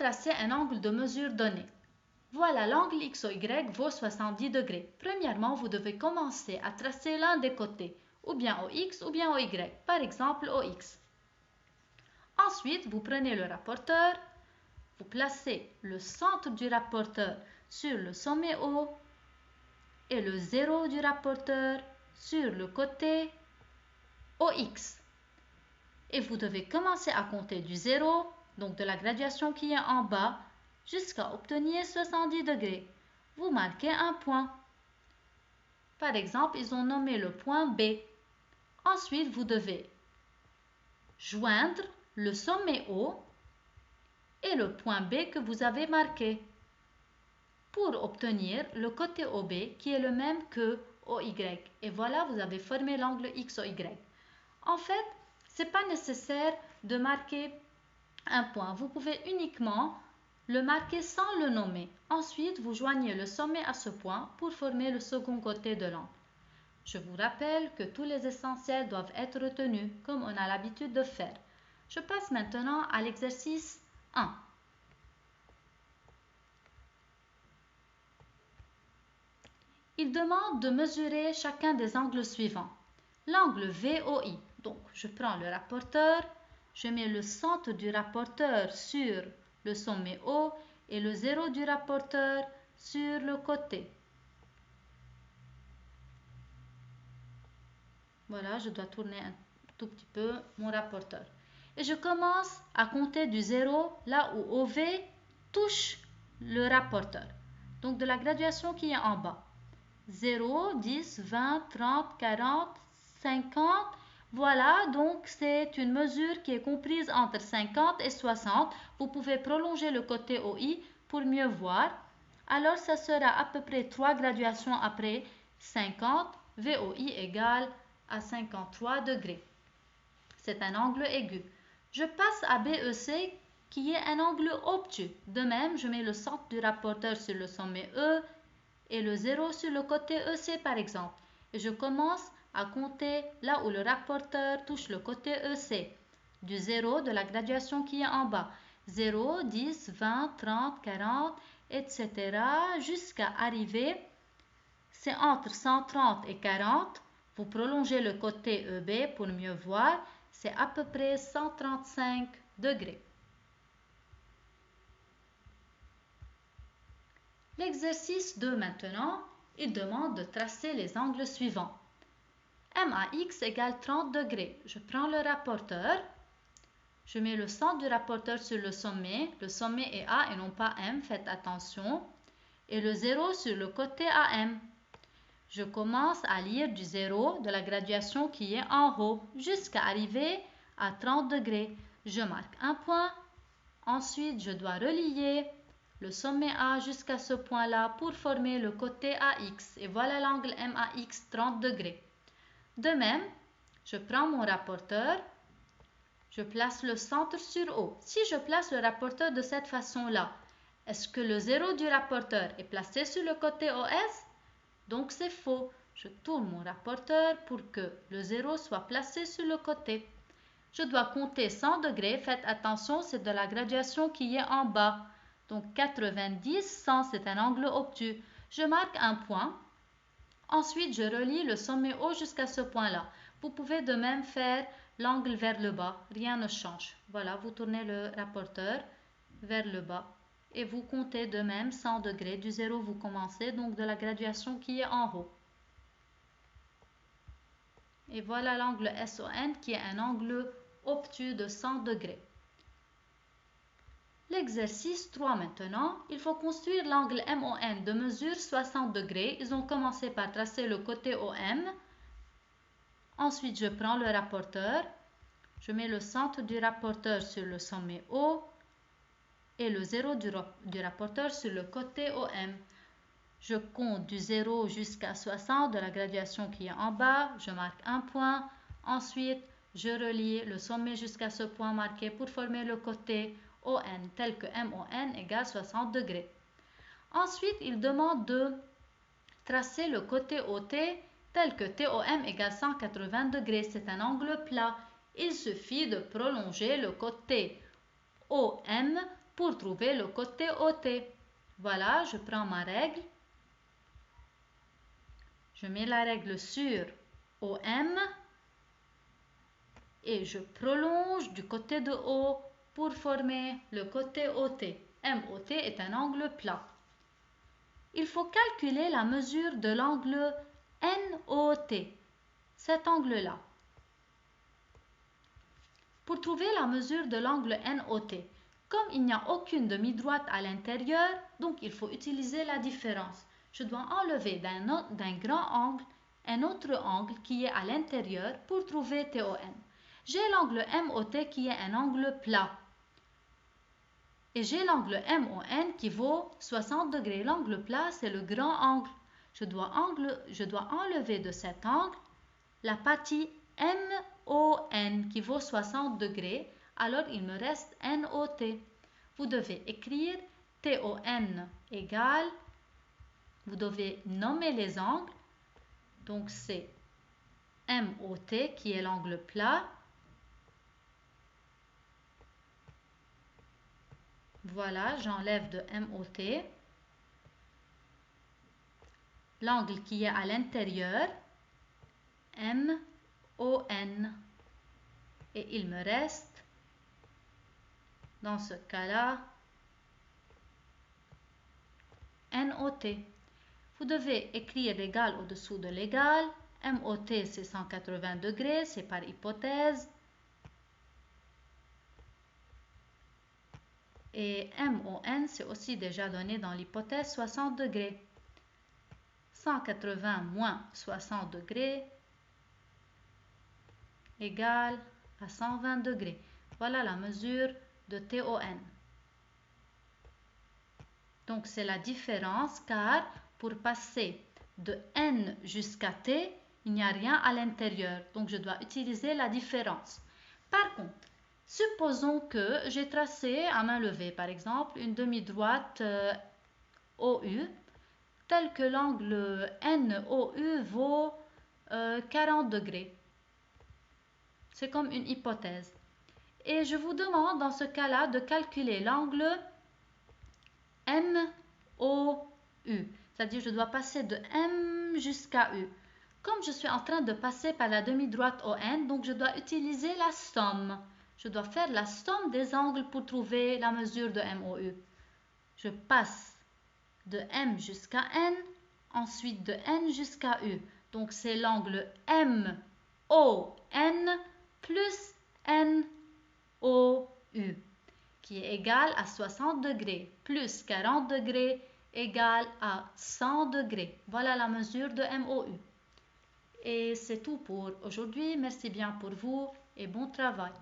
tracer un angle de mesure donné. Voilà, l'angle X ou Y vaut 70 degrés. Premièrement, vous devez commencer à tracer l'un des côtés, ou bien au X ou bien au Y, par exemple au X. Ensuite, vous prenez le rapporteur, vous placez le centre du rapporteur sur le sommet O et le zéro du rapporteur sur le côté OX. Et vous devez commencer à compter du zéro, donc de la graduation qui est en bas, jusqu'à obtenir 70 degrés. Vous marquez un point. Par exemple, ils ont nommé le point B. Ensuite, vous devez joindre le sommet O et le point B que vous avez marqué pour obtenir le côté OB qui est le même que OY. Et voilà, vous avez formé l'angle XOY. En fait, ce n'est pas nécessaire de marquer un point. Vous pouvez uniquement le marquer sans le nommer. Ensuite, vous joignez le sommet à ce point pour former le second côté de l'angle. Je vous rappelle que tous les essentiels doivent être retenus comme on a l'habitude de faire. Je passe maintenant à l'exercice 1. Il demande de mesurer chacun des angles suivants. L'angle VOI, donc je prends le rapporteur, je mets le centre du rapporteur sur le sommet O et le zéro du rapporteur sur le côté. Voilà, je dois tourner un tout petit peu mon rapporteur. Et je commence à compter du zéro là où OV touche le rapporteur. Donc de la graduation qui est en bas. 0, 10, 20, 30, 40, 50. Voilà, donc c'est une mesure qui est comprise entre 50 et 60. Vous pouvez prolonger le côté OI pour mieux voir. Alors, ça sera à peu près 3 graduations après 50. VOI égale à 53 degrés. C'est un angle aigu. Je passe à BEC qui est un angle obtus. De même, je mets le centre du rapporteur sur le sommet E et le 0 sur le côté EC par exemple. Et je commence à compter là où le rapporteur touche le côté EC. Du 0 de la graduation qui est en bas. 0, 10, 20, 30, 40, etc. jusqu'à arriver, c'est entre 130 et 40. Vous prolongez le côté EB pour mieux voir. C'est à peu près 135 degrés. L'exercice 2 maintenant, il demande de tracer les angles suivants. MAX égale 30 degrés. Je prends le rapporteur. Je mets le centre du rapporteur sur le sommet. Le sommet est A et non pas M, faites attention. Et le 0 sur le côté AM. Je commence à lire du 0 de la graduation qui est en haut jusqu'à arriver à 30 degrés. Je marque un point. Ensuite, je dois relier le sommet A jusqu'à ce point-là pour former le côté AX. Et voilà l'angle MAX 30 degrés. De même, je prends mon rapporteur, je place le centre sur O. Si je place le rapporteur de cette façon-là, est-ce que le 0 du rapporteur est placé sur le côté OS? Donc c'est faux. Je tourne mon rapporteur pour que le 0 soit placé sur le côté. Je dois compter 100 degrés. Faites attention, c'est de la graduation qui est en bas. Donc 90, 100, c'est un angle obtus. Je marque un point. Ensuite, je relie le sommet O jusqu'à ce point-là. Vous pouvez de même faire l'angle vers le bas. Rien ne change. Voilà, vous tournez le rapporteur vers le bas. Et vous comptez de même 100 degrés. Du 0, vous commencez donc de la graduation qui est en haut. Et voilà l'angle SON qui est un angle obtus de 100 degrés. L'exercice 3 maintenant, il faut construire l'angle MON de mesure 60 degrés. Ils ont commencé par tracer le côté OM. Ensuite, je prends le rapporteur. Je mets le centre du rapporteur sur le sommet O et le 0 du rapporteur sur le côté OM. Je compte du 0 jusqu'à 60 de la graduation qui est en bas. Je marque un point. Ensuite, je relie le sommet jusqu'à ce point marqué pour former le côté ON tel que MON égale 60 degrés. Ensuite, il demande de tracer le côté OT tel que TOM égale 180 degrés. C'est un angle plat. Il suffit de prolonger le côté OM pour trouver le côté OT. Voilà, je prends ma règle. Je mets la règle sur OM et je prolonge du côté de haut pour former le côté OT. MOT est un angle plat. Il faut calculer la mesure de l'angle NOT, cet angle-là. Pour trouver la mesure de l'angle NOT, comme il n'y a aucune demi-droite à l'intérieur, donc il faut utiliser la différence. Je dois enlever d'un grand angle un autre angle qui est à l'intérieur pour trouver TON. J'ai l'angle MOT qui est un angle plat. Et j'ai l'angle MON qui vaut 60 degrés. L'angle plat, c'est le grand angle. Je dois enlever de cet angle la partie MON qui vaut 60 degrés. Alors, il me reste NOT. Vous devez écrire TON égale, vous devez nommer les angles. Donc, c'est MOT qui est l'angle plat. Voilà, j'enlève de MOT. L'angle qui est à l'intérieur, MON. Et il me reste, dans ce cas-là, NOT. Vous devez écrire l'égal au-dessous de l'égal. MOT, c'est 180 degrés, c'est par hypothèse. Et MON, c'est aussi déjà donné dans l'hypothèse 60 degrés. 180 moins 60 degrés égale à 120 degrés. Voilà la mesure de TON. Donc, c'est la différence car pour passer de N jusqu'à T, il n'y a rien à l'intérieur. Donc, je dois utiliser la différence. Par contre, supposons que j'ai tracé à main levée, par exemple, une demi-droite OU, telle que l'angle NOU vaut 40 degrés. C'est comme une hypothèse. Et je vous demande dans ce cas-là de calculer l'angle MOU. C'est-à-dire je dois passer de M jusqu'à U. Comme je suis en train de passer par la demi-droite ON, donc je dois utiliser la somme. Je dois faire la somme des angles pour trouver la mesure de MOU. Je passe de M jusqu'à N, ensuite de N jusqu'à U. Donc c'est l'angle MON plus NOU qui est égal à 60 degrés plus 40 degrés égale à 100 degrés. Voilà la mesure de MOU. Et c'est tout pour aujourd'hui. Merci bien pour vous et bon travail.